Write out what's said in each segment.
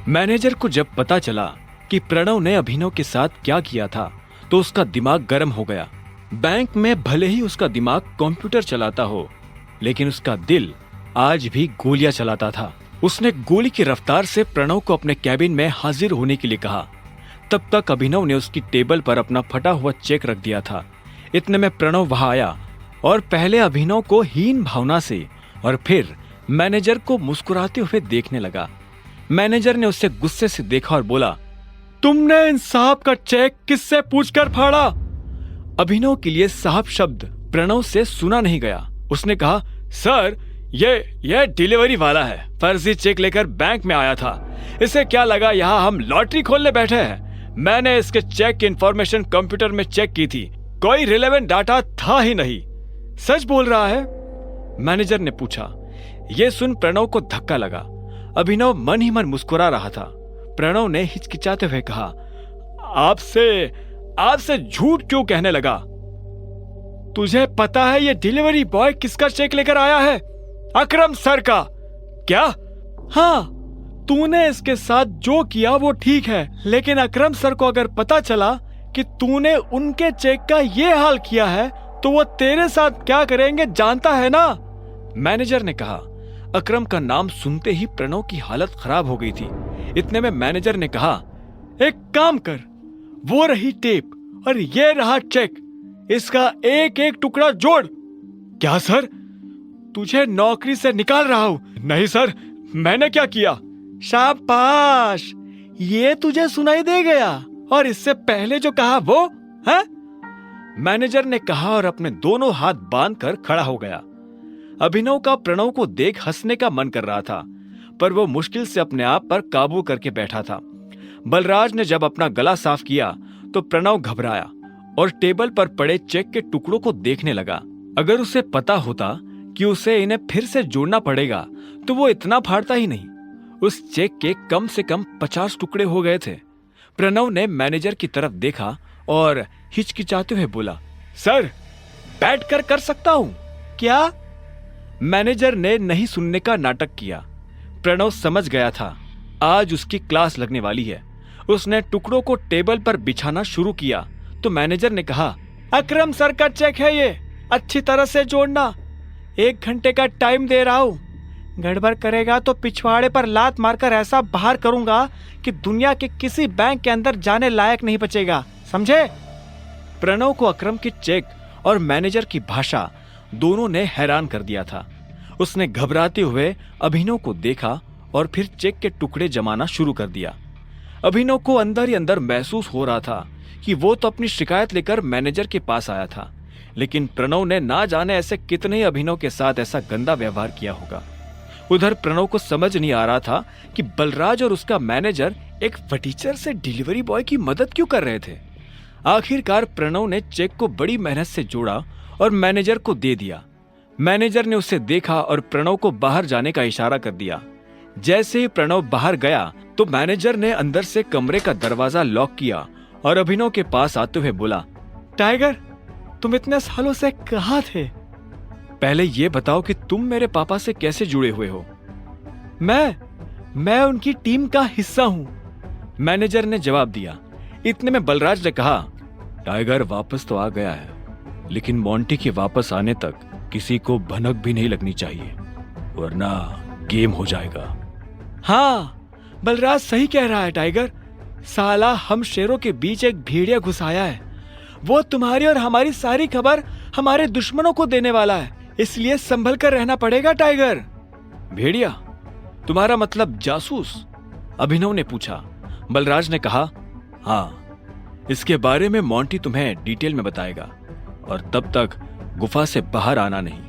Manager को जब पता चला कि प्रणव ने अभिनव के साथ क्या किया था तो उसका दिमाग गर्म हो गया। बैंक में भले ही उसका दिमाग कंप्यूटर चलाता हो, लेकिन उसका दिल आज भी गोलियां चलाता था। उसने गोली की रफ्तार से प्रणव को अपने कैबिन में हाजिर होने के लिए कहा। तब तक अभिनव ने उसकी टेबल पर अपना फटा हुआ चेक रख दिया था। इतने में प्रणव वहां आया और पहले अभिनव को हीन भावना से और फिर मैनेजर को मुस्कुराते हुए देखने लगा। मैनेजर ने उसे गुस्से से देखा और बोला, तुमने इन साहब का चेक किससे पूछकर फाड़ा? अभिनव के लिए साहब शब्द प्रणव से सुना नहीं गया। उसने कहा, सर ये डिलीवरी वाला है, फर्जी चेक लेकर बैंक में आया था। इसे क्या लगा यहाँ हम लॉटरी खोलने बैठे हैं? मैंने इसके चेक की इंफॉर्मेशन कंप्यूटर में चेक की थी, कोई रिलेवेंट डाटा था ही नहीं। सच बोल रहा है? मैनेजर ने पूछा। यह सुन प्रणव को धक्का लगा। अभिनव मन ही मन मुस्कुरा रहा था। प्रणव ने हिचकिचाते हुए कहा, आपसे झूठ क्यों कहने लगा? तुझे पता है ये डिलीवरी बॉय किसका चेक लेकर आया है? अकरम सर का। क्या? हाँ, तूने इसके साथ जो किया वो ठीक है, लेकिन अकरम सर को अगर पता चला कि तूने उनके चेक का ये हाल किया है तो वो तेरे साथ क्या करेंगे जानता है ना? मैनेजर ने कहा। अकरम का नाम सुनते ही प्रणव की हालत खराब हो गई थी। इतने में मैनेजर ने कहा, एक काम कर, वो रही टेप और ये रहा चेक, इसका एक एक टुकड़ा जोड़। क्या सर, तुझे नौकरी से निकाल रहा हूं? नहीं सर, मैंने क्या किया? शाबाश, ये तुझे सुनाई दे गया और इससे पहले जो कहा वो है? मैनेजर ने कहा और अपने दोनों हाथ बांधकर खड़ा हो गया। अभिनव का प्रणव को देख हंसने का मन कर रहा था, पर वो मुश्किल से अपने आप पर काबू करके बैठा था। बलराज ने जब अपना गला साफ किया तो प्रणव घबराया और टेबल पर पड़े चेक के टुकड़ों को देखने लगा। अगर उसे पता होता कि उसे इन्हें फिर से जोड़ना पड़ेगा तो वो इतना फाड़ता ही नहीं। उस चेक के कम से कम 50 टुकड़े हो गए थे। प्रणव ने मैनेजर की तरफ देखा और हिचकिचाते हुए बोला, सर, बैठकर कर सकता हूं क्या? मैनेजर ने नहीं सुनने का नाटक किया। प्रणव समझ गया था आज उसकी क्लास लगने वाली है। उसने टुकड़ों को टेबल पर बिछाना शुरू किया तो मैनेजर ने कहा, अकरम सर का चेक है ये, अच्छी तरह से जोड़ना। 1 घंटे का टाइम दे रहा हूं, गड़बड़ करेगा तो पिछवाड़े पर लात मारकर ऐसा बाहर करूंगा कि दुनिया के किसी बैंक के अंदर जाने लायक नहीं बचेगा, समझे? प्रणव को अकरम की चेक और मैनेजर की भाषा दोनों ने हैरान कर दिया था। उसने घबराते हुए अभिनव को देखा और फिर चेक के टुकड़े जमाना शुरू कर दिया। अभिनव को अंदर ही अंदर महसूस हो रहा था कि वो तो अपनी शिकायत लेकर मैनेजर के पास आया था, लेकिन प्रणव ने ना जाने ऐसे कितने ही अभिनव के साथ ऐसा गंदा व्यवहार किया होगा। उधर प्रणव को समझ नहीं आ रहा था कि बलराज और उसका मैनेजर एक फटीचर से डिलीवरी बॉय की मदद क्यों कर रहे थे। आखिरकार प्रणव ने चेक को बड़ी मेहनत से जोड़ा और मैनेजर को दे दिया। मैनेजर ने उसे देखा और प्रणव को बाहर जाने का इशारा कर दिया। जैसे ही प्रणव बाहर गया तो मैनेजर ने अंदर से कमरे का दरवाजा लॉक किया और अभिनव के पास आते हुए बोला, टाइगर, तुम इतने सालों से कहाँ थे? पहले ये बताओ कि तुम मेरे पापा से कैसे जुड़े हुए हो? मैं उनकी टीम का हिस्सा हूं, मैनेजर ने जवाब दिया। इतने में बलराज ने कहा, टाइगर वापस तो आ गया है, लेकिन मोंटी के वापस आने तक किसी को भनक भी नहीं लगनी चाहिए, वरना गेम हो जाएगा। हाँ, बलराज सही कह रहा है टाइगर। साला हम शेरों के बीच एक भेड़िया घुसाया है। वो तुम्हारी और हमारी सारी खबर हमारे दुश्मनों को देने वाला है, इसलिए संभल कर रहना पड़ेगा टाइगर। भेड़िया? तुम्हारा मतलब जासूस? अभिनव ने पूछा। बलराज ने कहा, हाँ, इसके बारे में मोंटी तुम्हें डिटेल में बताएगा, और तब तक गुफा से बाहर आना नहीं,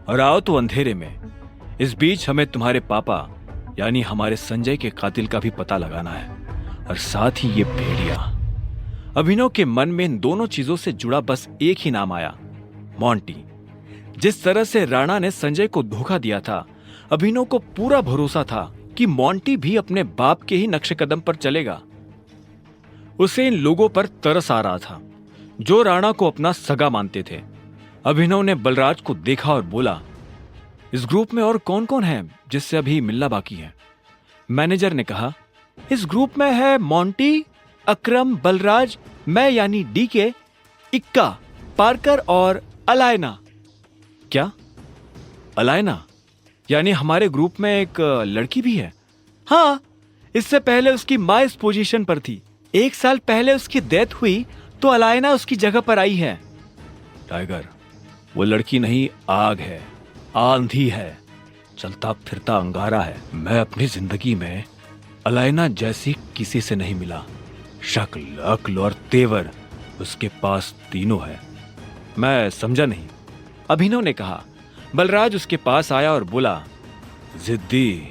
और आओ तो अंधेरे में। इस बीच हमें तुम्हारे पापा यानी हमारे संजय के कातिल का भी पता लगाना है, और साथ ही ये भेड़िया। अभिनव के मन में इन दोनों चीजों से जुड़ा बस एक ही नाम आया, मोंटी। जिस तरह से राणा ने संजय को धोखा दिया था, अभिनव को पूरा भरोसा था कि मोंटी भी अपने बाप के ही नक्शे कदम पर चलेगा। उसे इन लोगों पर तरस आ रहा था जो राणा को अपना सगा मानते थे। अभिनव ने बलराज को देखा और बोला, इस ग्रुप में और कौन कौन है जिससे अभी मिलना बाकी है? मैनेजर ने कहा, इस ग्रुप में है मोंटी, अकरम, बलराज, मैं यानी डीके, इक्का, पार्कर और अलायना। क्या? अलायना? यानी हमारे ग्रुप में एक लड़की भी है? हाँ, इससे पहले उसकी माँ इस पोजीशन पर थी। 1 साल पहले उसकी डेथ हुई तो अलायना उसकी जगह पर आई है। टाइगर, वो लड़की नहीं, आग है, आंधी है, चलता फिरता अंगारा है। मैं अपनी जिंदगी में अलायना जैसी किसी से नहीं मिला। शक्ल, अक्ल और तेवर उसके पास तीनों है। मैं समझा नहीं, अभिनव ने कहा। बलराज उसके पास आया और बोला, जिद्दी,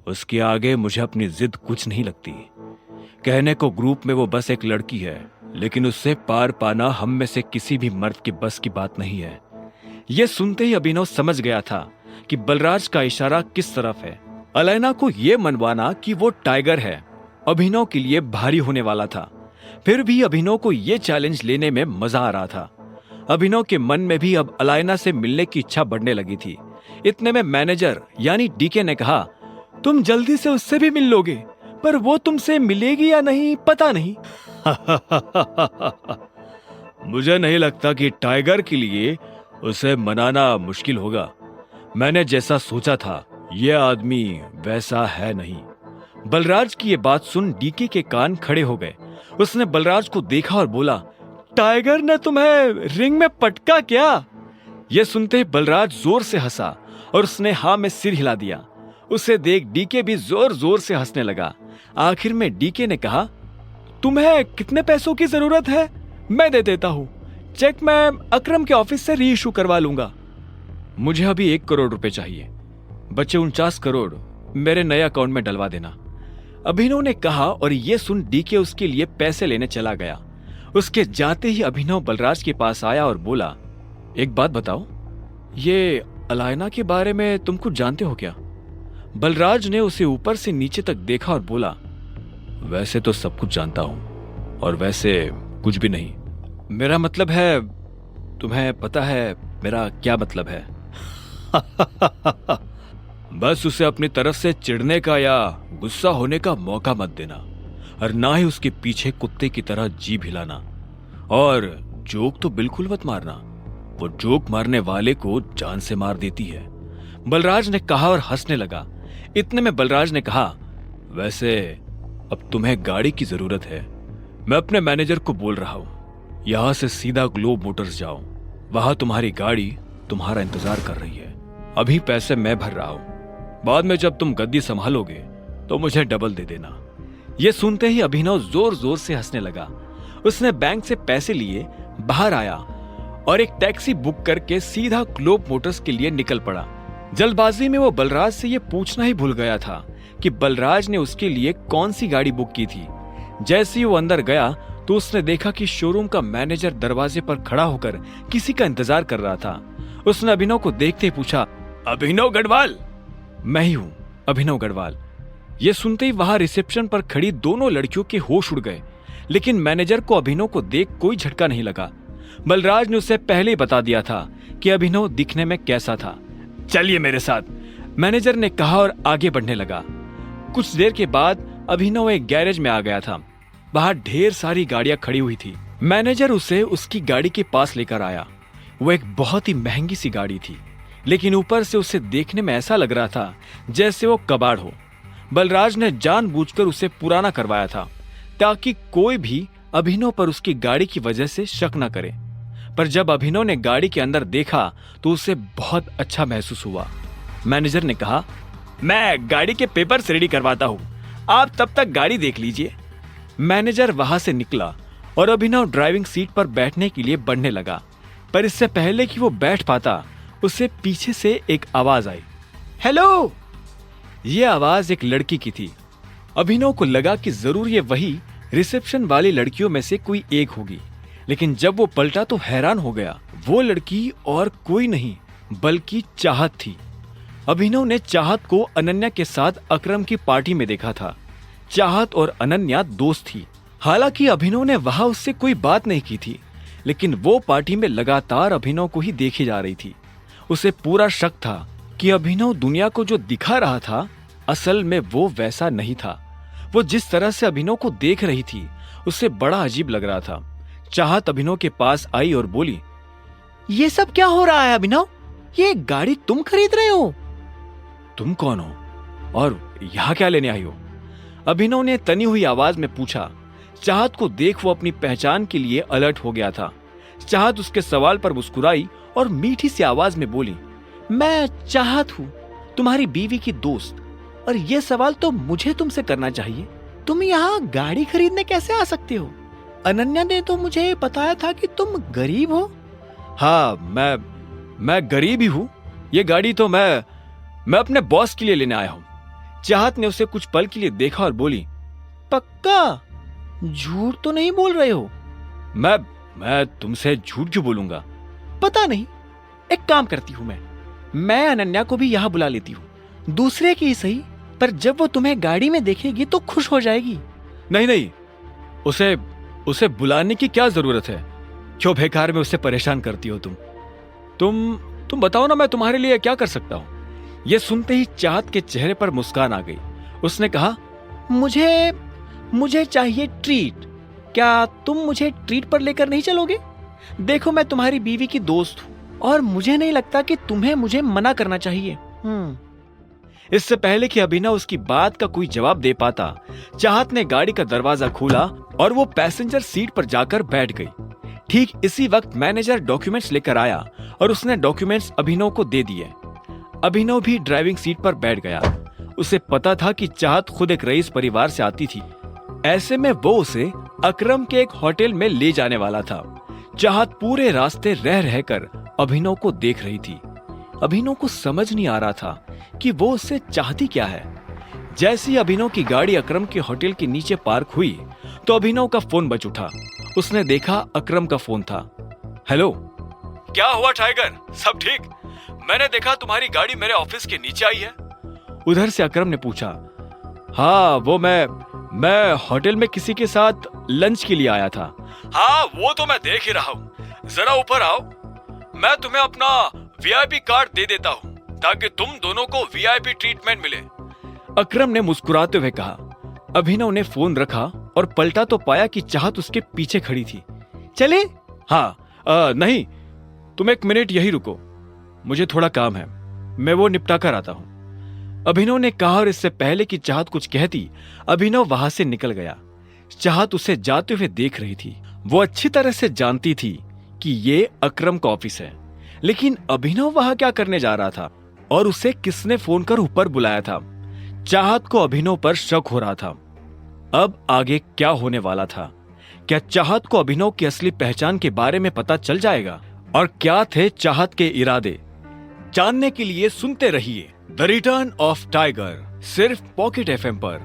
उसके आगे मुझे अपनी जिद कुछ नहीं लगती। कहने को ग्रुप में वो बस एक लड़की है, लेकिन उससे पार पाना हम में से किसी भी मर्द के बस की बात नहीं है। यह सुनते ही अभिनव समझ गया था कि बलराज का इशारा किस तरफ है। अलायना को यह मनवाना कि वो टाइगर है अभिनव के लिए भारी होने वाला था। फिर भी अभिनव को यह चैलेंज लेने में मजा आ रहा था। अभिनव के मन में भी अब अलायना से मिलने की इच्छा बढ़ने लगी थी। इतने में मैनेजर यानी डीके ने कहा, तुम जल्दी से उससे भी मिल लोगे, पर वो तुमसे मिलेगी या नहीं पता नहीं। मुझे नहीं लगता कि टाइगर के लिए उसे मनाना मुश्किल होगा। मैंने जैसा सोचा था यह आदमी वैसा है नहीं। बलराज की यह बात सुन डीके के कान खड़े हो गए। उसने बलराज को देखा और बोला, टाइगर ने तुम्हें रिंग में पटका क्या? यह सुनते ही बलराज जोर से हंसा और उसने हाँ में सिर हिला दिया। उसे देख डीके भी जोर जोर से हंसने लगा। आखिर में डीके ने कहा, तुम्हें कितने पैसों की जरूरत है? मैं दे देता हूं। चेक मैं अकरम के ऑफिस से री इशू करवा लूंगा। मुझे अभी 1 करोड़ रुपए चाहिए, बचे 49 करोड़ मेरे नए अकाउंट में डलवा देना, अभिनव ने कहा। और यह सुन डीके उसके लिए पैसे लेने चला गया। उसके जाते ही अभिनव बलराज के पास आया और बोला, एक बात बताओ, ये अलायना के बारे में तुम कुछ जानते हो क्या? बलराज ने उसे ऊपर से नीचे तक देखा और बोला, वैसे तो सब कुछ जानता हूं और वैसे कुछ भी नहीं। मेरा मतलब है, तुम्हें पता है मेरा क्या मतलब है? बस उसे अपनी तरफ से चिढ़ने का या गुस्सा होने का मौका मत देना और ना ही उसके पीछे कुत्ते की तरह जीभ हिलाना। और जोक तो बिल्कुल मत मारना, वो जोक मारने वाले को जान से मार देती है, बलराज ने कहा और हंसने लगा। इतने में बलराज ने कहा, वैसे अब तुम्हें गाड़ी की जरूरत है। मैं अपने मैनेजर को बोल रहा हूं, यहां से सीधा ग्लोब मोटर्स जाओ, वहां तुम्हारी गाड़ी तुम्हारा इंतजार कर रही है। अभी पैसे मैं भर रहा हूं, बाद में जब तुम गद्दी संभालोगे तो मुझे डबल दे देना। यह सुनते ही अभिनव जोर जोर से हंसने लगा। उसने बैंक से पैसे लिए बाहर आया और एक टैक्सी बुक करके सीधा ग्लोब मोटर्स के लिए निकल पड़ा। जल्दबाजी में वो बलराज से यह पूछना ही भूल गया था कि बलराज ने उसके लिए कौन सी गाड़ी बुक की थी। जैसे ही वो अंदर गया तो उसने देखा कि शोरूम का मैनेजर दरवाजे पर खड़ा होकर किसी का इंतजार कर रहा था। उसने अभिनव को देखते ही पूछा, अभिनव गढ़वाल? मैं ही हूं, अभिनव गढ़वाल। यह सुनते ही वहां रिसेप्शन पर खड़ी दोनों लड़कियों के होश उड़ गए, लेकिन मैनेजर को अभिनव को देख कोई झटका नहीं लगा। बलराज ने उसे पहले ही बता दिया था कि अभिनव दिखने में कैसा था। चलिए मेरे साथ, मैनेजर ने कहा और आगे बढ़ने लगा। कुछ देर के बाद अभिनव एक गैरेज में आ गया था। बाहर ढेर सारी गाड़ियां खड़ी हुई थी। मैनेजर उसे उसकी गाड़ी के पास लेकर आया। वो एक बहुत ही महंगी सी गाड़ी थी, लेकिन ऊपर से उसे देखने में ऐसा लग रहा था जैसे वो कबाड़ हो। बलराज ने जानबूझकर उसे पुराना करवाया था ताकि कोई भी अभिनव पर उसकी गाड़ी की वजह से शक न करे। पर जब अभिनव ने गाड़ी के अंदर देखा तो उसे बहुत अच्छा महसूस हुआ। मैनेजर ने कहा, मैं गाड़ी के पेपर्स रेडी करवाता हूं, आप तब तक गाड़ी देख लीजिए। मैनेजर वहां से निकला और अभिनव ड्राइविंग सीट पर बैठने के लिए बढ़ने लगा, पर इससे पहले कि वो बैठ पाता उसे पीछे से एक आवाज आई, हेलो। ये आवाज एक लड़की की थी। अभिनव को लगा कि जरूर ये वही रिसेप्शन वाली लड़कियों में से कोई एक होगी, लेकिन जब वो पलटा तो हैरान हो गया। वो लड़की और कोई नहीं बल्कि चाहत थी। अभिनव ने चाहत को अनन्या के साथ अकरम की पार्टी में देखा था। चाहत और अनन्या दोस्त थी। हालांकि अभिनव ने वहां उससे कोई बात नहीं की थी, लेकिन वो पार्टी में लगातार अभिनव को ही देखी जा रही थी। उसे पूरा शक था कि अभिनव दुनिया को जो दिखा रहा था असल में वो वैसा नहीं था। वो जिस तरह से अभिनव को देख रही थी उसे बड़ा अजीब लग रहा था। चाहत अभिनव के पास आई और बोली, ये सब क्या हो रहा है अभिनव? ये गाड़ी तुम खरीद रहे हो? तुम कौन हो और यहाँ क्या लेने आई हो? अभिनव ने तनी हुई आवाज में पूछा। चाहत को देख वो अपनी पहचान के लिए अलर्ट हो गया था। चाहत उसके सवाल पर मुस्कुराई और मीठी सी आवाज में बोली, मैं चाहत हूँ, तुम्हारी बीवी की दोस्त, और ये सवाल तो मुझे तुमसे करना चाहिए। तुम यहाँ गाड़ी खरीदने कैसे आ सकते हो? अनन्या ने तो मुझे बताया था कि तुम गरीब हो। हाँ, मैं गरीब ही हूँ। ये गाड़ी तो मैं अपने बॉस के लिए लेने आया हूँ। चाहत ने उसे कुछ पल के लिए देखा और बोली, पक्का? झूठ तो नहीं बोल रहे हो? मैं तुमसे झूठ क्यों बोलूंगा? पता नहीं, एक काम करती हूँ, मैं अनन्या को भी यहाँ बुला लेती हूँ, दूसरे की सही, पर जब वो तुम्हें गाड़ी में देखेगी तो खुश हो जाएगी। नहीं, उसे बुलाने की क्या जरूरत है? क्यों बेकार में उसे परेशान करती हो तुम बताओ ना, मैं तुम्हारे लिए क्या कर सकता हूँ? यह सुनते ही चाहत के चेहरे पर मुस्कान आ गई। उसने कहा, मुझे चाहिए ट्रीट। क्या तुम मुझे ट्रीट पर लेकर नहीं चलोगे? देखो, मैं तुम्हारी बीवी की दोस्त हूँ और मुझे नहीं लगता कि तुम्हें मुझे मना करना चाहिए। इससे पहले कि अभिनव उसकी बात का कोई जवाब दे पाता, चाहत ने गाड़ी का दरवाजा खोला और वो पैसेंजर सीट पर जाकर बैठ गई। ठीक इसी वक्त मैनेजर डॉक्यूमेंट्स लेकर आया और उसने डॉक्यूमेंट्स अभिनव को दे दिए। अभिनव भी ड्राइविंग सीट पर बैठ गया। उसे पता था कि चाहत खुद एक रईस परिवार से आती थी, ऐसे में वो उसे अकरम के एक होटल में ले जाने वाला था। चाहत पूरे रास्ते रह रहकर अभिनव को देख रही थी। अभिनव को समझ नहीं आ रहा था कि वो उससे चाहती क्या है। जैसे ही अभिनव की गाड़ी अकरम के होटल के नीचे पार्क हुई तो अभिनव का फोन बज उठा। उसने देखा अकरम का फोन था। हेलो, क्या हुआ टाइगर, सब ठीक? मैंने देखा तुम्हारी गाड़ी मेरे ऑफिस के नीचे आई है। उधर से अकरम ने पूछा। हाँ, वो मैं होटल में किसी के साथ लंच के लिए आया था। हाँ, वो तो मैं देख ही रहा हूँ। जरा ऊपर आओ, मैं तुम्हें अपना वीआईपी कार्ड दे देता हूँ ताकि तुम दोनों को वीआईपी ट्रीटमेंट मिले। अकरम ने मुस्कुराते हुए कहा। अभिनव ने फोन रखा और पलटा तो पाया कि चाहत उसके पीछे खड़ी थी। चले? हाँ, नहीं, तुम एक मिनट यही रुको, मुझे थोड़ा काम है, मैं वो निपटा कर आता हूं, अभिनव ने कहा। और इससे पहले कि चाहत कुछ कहती, अभिनव वहां से निकल गया। चाहत उसे जाते हुए देख रही थी। वो अच्छी तरह से जानती थी कि ये अकरम का ऑफिस है, लेकिन अभिनव वहां क्या करने जा रहा था और उसे किसने फोन कर ऊपर बुलाया था? चाहत को अभिनव पर शक हो रहा था। अब आगे क्या होने वाला था? क्या चाहत को अभिनव की असली पहचान के बारे में पता चल जाएगा? और क्या थे चाहत के इरादे? जानने के लिए सुनते रहिए द रिटर्न ऑफ टाइगर, सिर्फ पॉकेट एफएम पर।